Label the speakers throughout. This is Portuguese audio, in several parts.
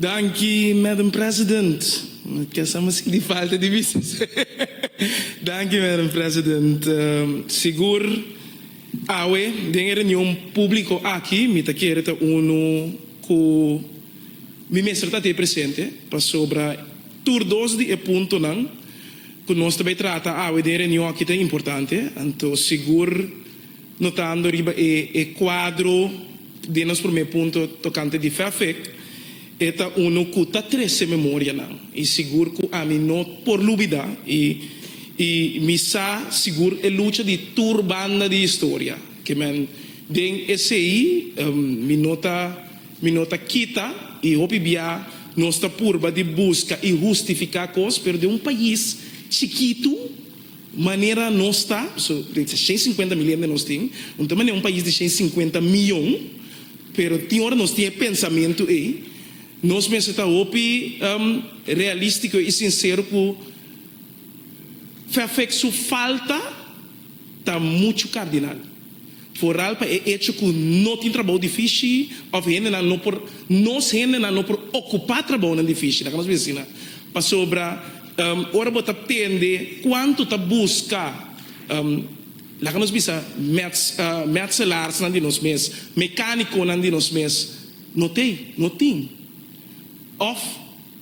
Speaker 1: Danke, Madam President. Que essa música de falta de business. Danke, Madam President. Seguro, awe, tem reunião público aqui, me tá querendo uno com mi mestre tá presente para sobre turdos de ponto não, que nós também trata awe de reunião aqui é importante, então seguro notando riba quadro de nos primeiro ponto tocante de FAFEC. Eta uno kuta 13 memória não e seguro que a mim não por lúbida e misa seguro é luta de turbanda de história que men den esse aí minota quita e opibia nossa purba de busca e justificar coisas pero de país chiquito maneira nossa so 150 milhões de nós tem também é país de 150 milhões pero tem hora nós tem pensamento aí nós pensamos que realístico e sincero que perfeito falta tá muito cardinal. Foral para hecho que não tem trabalho difícil, ou gente não por nós gente não por ocupar trabalho difícil. Nós pensamos para sobre ora bota tende quanto tá busca lá que nós bisa metzelars não de nós mês, mecânico não de nós mês, não tem. Of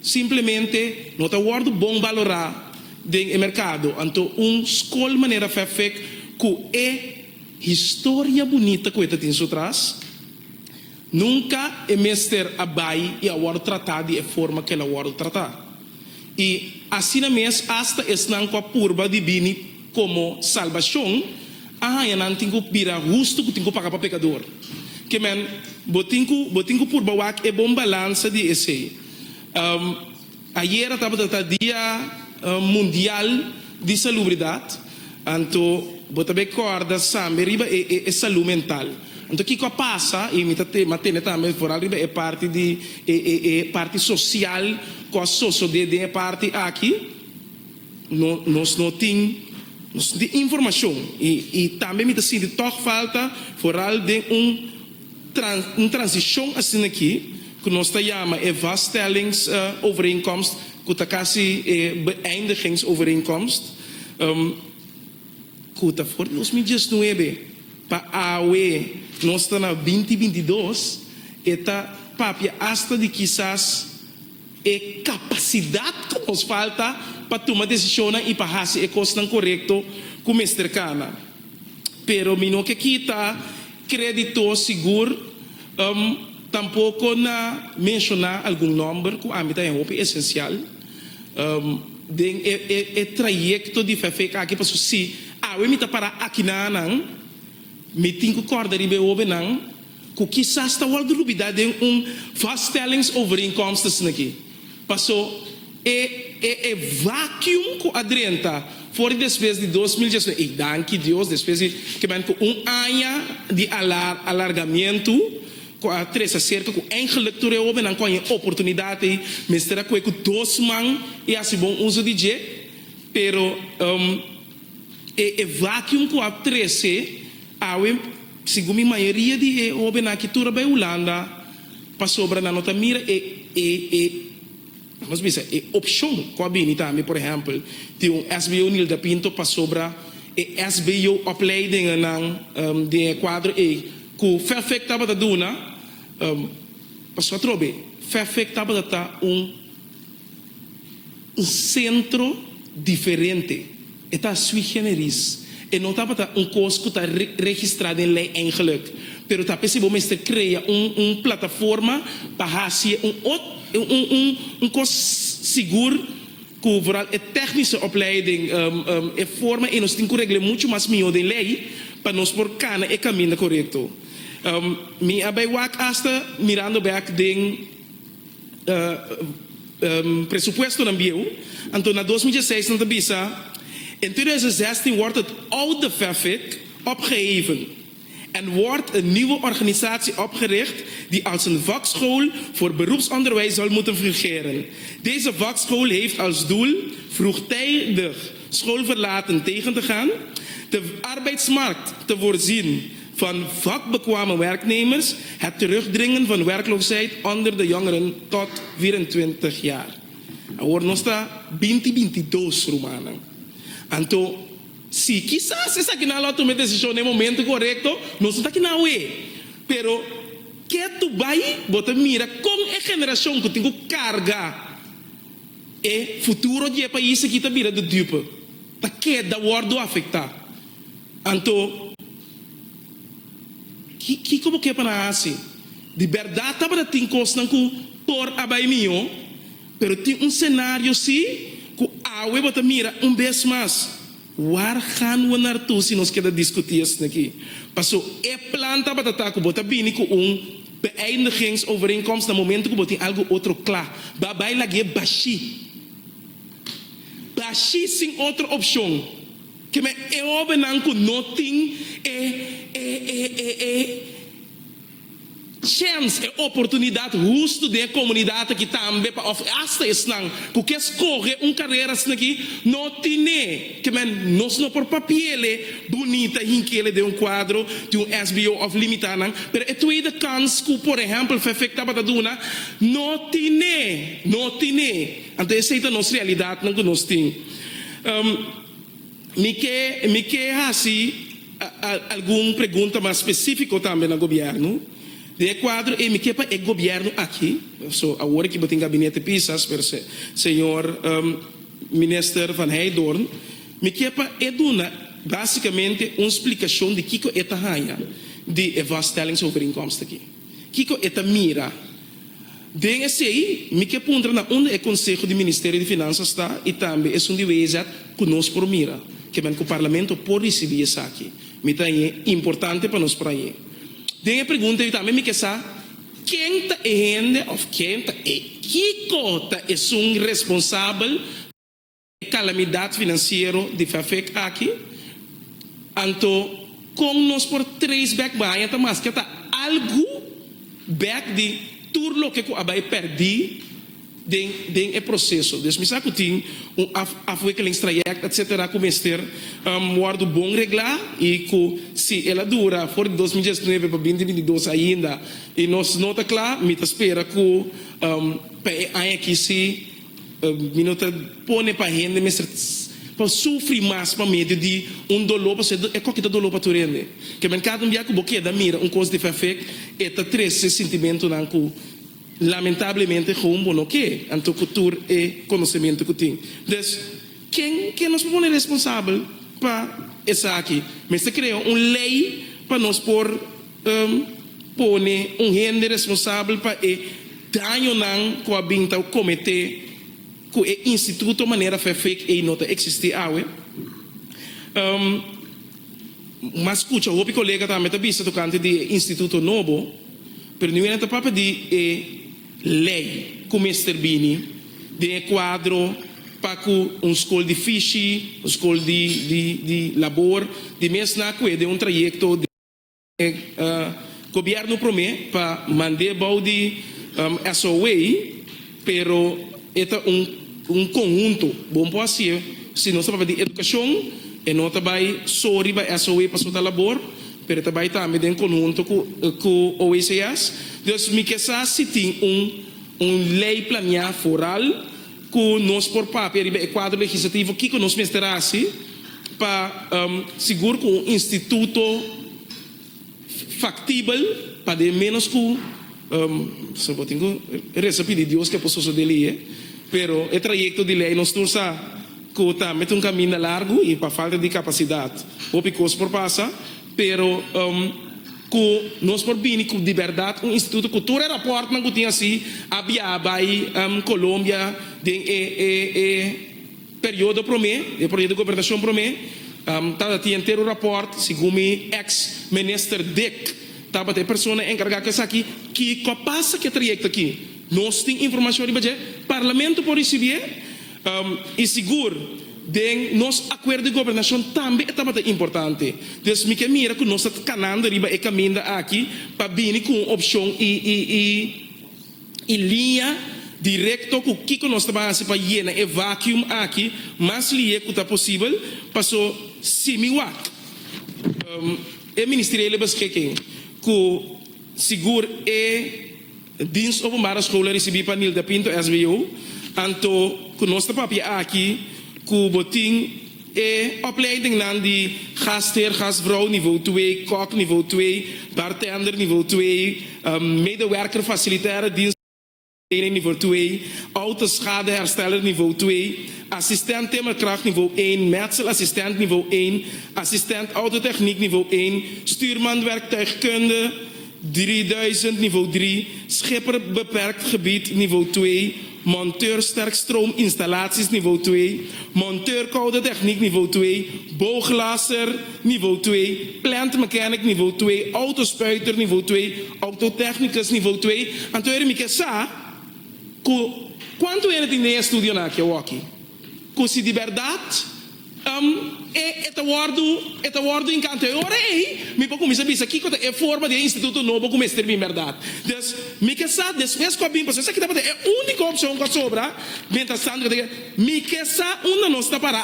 Speaker 1: simplesmente não está guardo bom valorar do mercado então escolha maneira perfeita que é história bonita que está tem atrás nunca é mestre abai e agora tratar de forma que ela agora tratar e assim mesmo hasta estão com a purba de bini como salvação eu não tenho que virar justo que tenho que pagar para pecador que men botinho purba wak é bom balança de esse ayer estava tratando dia mundial de salubridade, então bota bem corda sambe riba é saúde mental. Então que passa e me matene também fora riba é parte de parte social com a sociedade é parte aqui nós não tem informação e também me sente toch falta fora de transição assim aqui que nós chamamos vaststellingsovereenkomst, que está quase beëindigingsovereenkomst, que está voor 2019 para a AUE, nós estamos na 2022, eta papia hasta de quizás capacidade que nos falta para tomar decisão e para fazer a coisa correto com mestre cana. Pero mino que quita crédito seguro tampouco na mencionar algum número que a mim é essencial de trajeto de fé aqui para se eu me para aqui não me tenho que corda de beobe não que quizás está o dúvida de vaststellingsovereenkomst aqui passou vacuum que adrenta fora despesa de 2019 e danke Deus despesa que man com ano de alargamento com a três acerca com eigenlijk toer open en com a oportunidade mestra com 2 man e assim bom uso de jet pero vacuum com a 13 awe segundo a maioria de open aqui tour by Holanda passou para na nota mira vamos dizer opção com a bini também por exemplo tem SBO Nilda Pinto passou para SBO opleiding ng de quadro que perfeito estava da duna passou a trobe perfeito estava da centro diferente está sui generis e não estava da coisa que está registrado em lei eigenlijk pero está pensando mestre cria plataforma para fazer coisa seguro que vooral a técnica opleiding é forma e nós temos que regular muito mais melhor de lei para nós por cana e caminho correto mi abay wak hasta mirando back den presupuesto ng BIO anto na 2016 na tabisa in 2016 wordt het oude FAFEC opgeheven en wordt een nieuwe organisatie opgericht die als een vakschool voor beroepsonderwijs zal moeten fungeren. Deze vakschool heeft als doel vroegtijdig schoolverlaten tegen te gaan, de arbeidsmarkt te voorzien van vakbekwame werknemers, het terugdringen van werkloosheid onder de jongeren tot 24 jaar. Agora nós está 2022 Romana. Então, se quizás essa que não tomou decisão no momento correto, nós está aqui não é. Pero que tu vai, bota mira com a geração que tem carga e futuro de país que está vira do dupe. Tá que da wordo afetar. Então, que como que é para assim? De verdade tá para ter costa com por abai mio, pero tem cenário sim, que a web bota mira vez mais. Waar gaan we naartoe si nós queda discutir isso aqui? Passou é planta para tá com bota bini com beëindigingsovereenkomst no momento que botem algo outro claro. Babai lagi bashi. Bashi sem outra opção. Que me é obenan com nothing chance, oportunidade justo de comunidade que também para hasta eslang, porque escorre carreira aqui não tem que men nós não por papel bonita hinquele de quadro de SBO of limitada, pero é tweede kans que por exemplo perfecta para duna não tem, então essa é a nossa realidade não que nós tem. Me que assim alguma pergunta mais específica também no governo. De quadro e me quepa é governo aqui, so agora que botem gabinete pisas per se senhor minister van Heijdoorn, me quepa é duna basicamente uma explicação de kiko eta haya de vaststellingsovereenkomst aqui. Kiko eta mira. Den esse me que punta na onde é conselho do Ministério de Finanças está e também é um divisor conosco por mira, que o parlamento pode receber isso aqui. Me tá importante para nós para aí. Tem a pergunta também me que sabe quem está ou quem está Kiko é um responsável de calamidade financeira de FAFEC aqui. Então, com nós por 3 back vai então mas que está algo back de tudo que eu abai perdi den é processo. Então, me sabe que tem afwikkelingstraject, etc. com mister guardo bom reglar e que se ela dura for 2019 para 2022 ainda e nós nota claro, me espera que aqui se minuta põe para rende para sofrer mais para meio de dolor para ser é qualquer dolor para tu rende que men cada dia que boqueia da mira coisa de fafek é tá três sentimento não que lamentavelmente como não que então cultura e conhecimento que tem. Então quem nos põe responsável para essa aqui? Mas se cria lei para nós por pôr rende responsável para dano não com a binta o comitê com o instituto maneira fake e nota existir mas escuta o colega também tá visto tocante de instituto novo, pero não é nada para de lei como Mr. Bini de quadro para escola de fiche, escola de labor, de mesma coisa de trajecto de governo promete para mandar balde SOA, pero é conjunto bom para se nós estamos de educação e nós também sorry para SOA para sua labor, pero também também em conjunto com o OECS. Dus me que se tem lei planeada foral que nós por papel e quadro legislativo que nós mestrasi para seguro que instituto factível para de menos que só vou tenho receber de Deus que posso dele pero o trajecto de lei nós tursa que tá met caminho largo e para falta de capacidade o picos por passa pero que nós por bem com de verdade instituto cultura rapport não tinha assim havia vai Colômbia de período promê período de governação promê tá tinha inteiro rapport segundo ex minister Dick tava ter pessoa encarregada aqui que passa que trajecto aqui nós tem informação de budget parlamento por receber e seguro den nos acordo de governação também é importante. Então, me que mira que nós estamos canando riba e caminho aqui para vir com opção e linha direto com o que nós estamos para llenar e vacuum aqui, mas linha que está possível, passou similar. e ministeriële beschikking, ku sigur dienst openbare scholen recebi pa Nilda Pinto SBO, anto ku nosta papia aqui, ku boting opleiding nan die gastheer, gastvrouw niveau 2, kok niveau 2, bartender niveau 2, medewerker facilitaire dienst niveau 2, autoschadehersteller niveau 2, assistent timmerkracht niveau 1, metselassistent niveau 1, assistent autotechniek niveau 1, stuurman werktuigkunde 3000 niveau 3, schipper beperkt gebied niveau 2, monteur sterkstroominstallaties niveau 2, monteur koude techniek niveau 2, boogglasser niveau 2, plant mechanic niveau 2, autospuiter niveau 2, autotechnicus niveau 2. Antoine Mikesa, quanto é que tem estudio na Kiawaki? Così di verdade, eta wordo encantador, mi pouco me sabe isso aqui quando é forma de instituto novo como este bem verdade. Des, me que sabe depois que bem você que tá é a única opção que sobra, mientras tanto me que sabe uma nossa para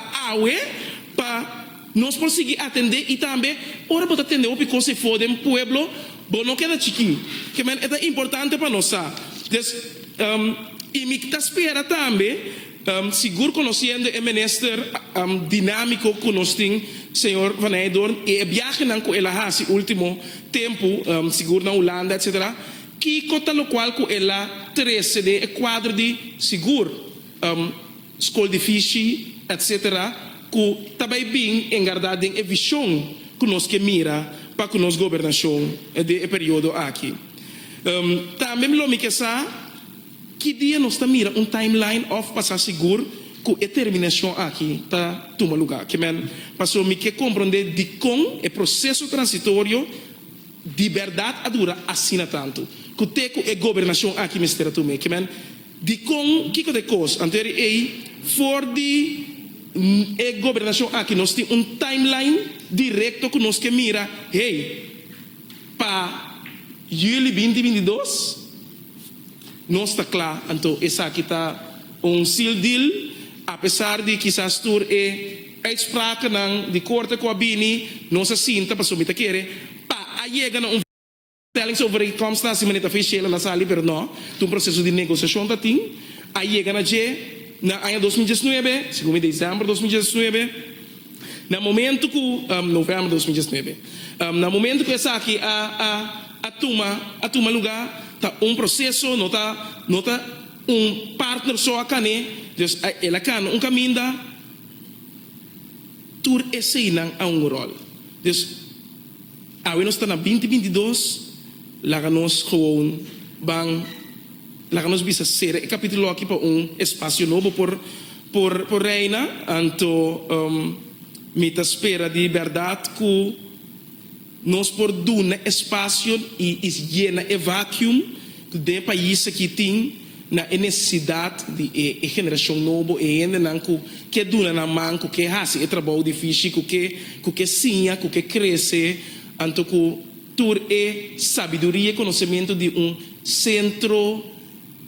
Speaker 1: para nós conseguir atender e também ora para atender o que se for de pueblo, bom não queda chiquinho, que é importante para nós. Des, e me que espera também seguro conhecendo o ministro dinâmico que nós temos, senhor Van Eydorn, e viaje com ela hasi último tempo, seguro na Holanda, etc. Que cota lo qual com ela 13 de quadro de seguro, escola de fiche, etc. Que também bem engardado em visão que nós que mira para que nós governação de período aqui. Também lo me que que dia nós estamos mira timeline of passar seguro com a terminação aqui tá toma lugar que men passou me que compreender de com o processo transitório de verdade a dura assina tanto que teco a governação aqui mistério tu me que men de com que de coisa anterior for de a governação aqui nós tem timeline direto que nós que mira para julho 2022 não está claro, então essa aqui está seal deal, apesar de quizás tur uitspraken de korte com a Bini, não se sinta para subir querer, pa chega na stelling overeenkomst men het officiële na sali pero no, tu processo de negociação tá tem, aí chega na ano 2019, segundo dezembro 2019, na momento que novembro 2019, na momento que essa aqui a toma lugar tá processo não tá partner só a né dus ela kan caminho tur esse não a rol dus a nós está na 2022 lá nós gewoon bang lá nós bisa ser capítulo aqui para espaço novo por reina anto me ta espera de verdade que nós por dar espaço e llena o vácuo de país que tem na necessidade de geração nova e ainda não que duna na mão que hace o trabalho difícil que sinha que cresce anto que tur sabedoria e conhecimento de centro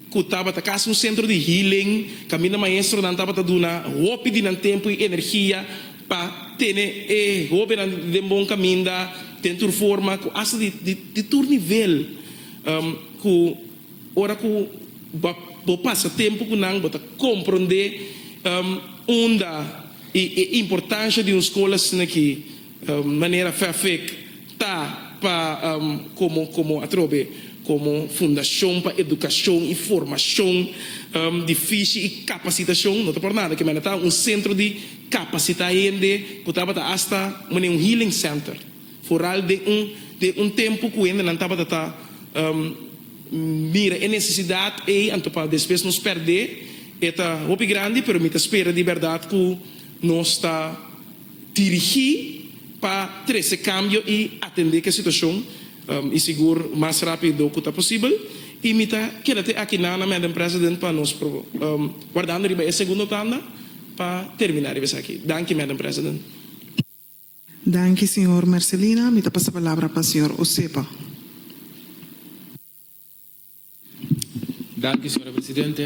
Speaker 1: que estava quase centro de healing caminho maestro não estava duna hope de tempo e energia para ter hope de bom caminho tentar forma que hasta de tur nível que ora que passa tempo que não bota compreender onda e importância de uma escola assim que maneira perfeita tá para como atrobe como fundação para educação e formação difícil e capacitação não tá por nada que mana tá centro de capacitar gente que estava hasta healing center foral de tempo que ainda não estava mira a necessidade e para depois nos perder é muito grande, pero me espera de verdade que nós está dirigir para ter esse cambio e atender a situação e seguro mais rápido que possível e me queda aqui na Madam President para nós guardando a segunda tanda para terminar isso aqui. Danke, Madam President.
Speaker 2: Danke, senhor Marcelina. Me passa a palavra para o senhor Osepa.
Speaker 3: Danke, senhora Presidente.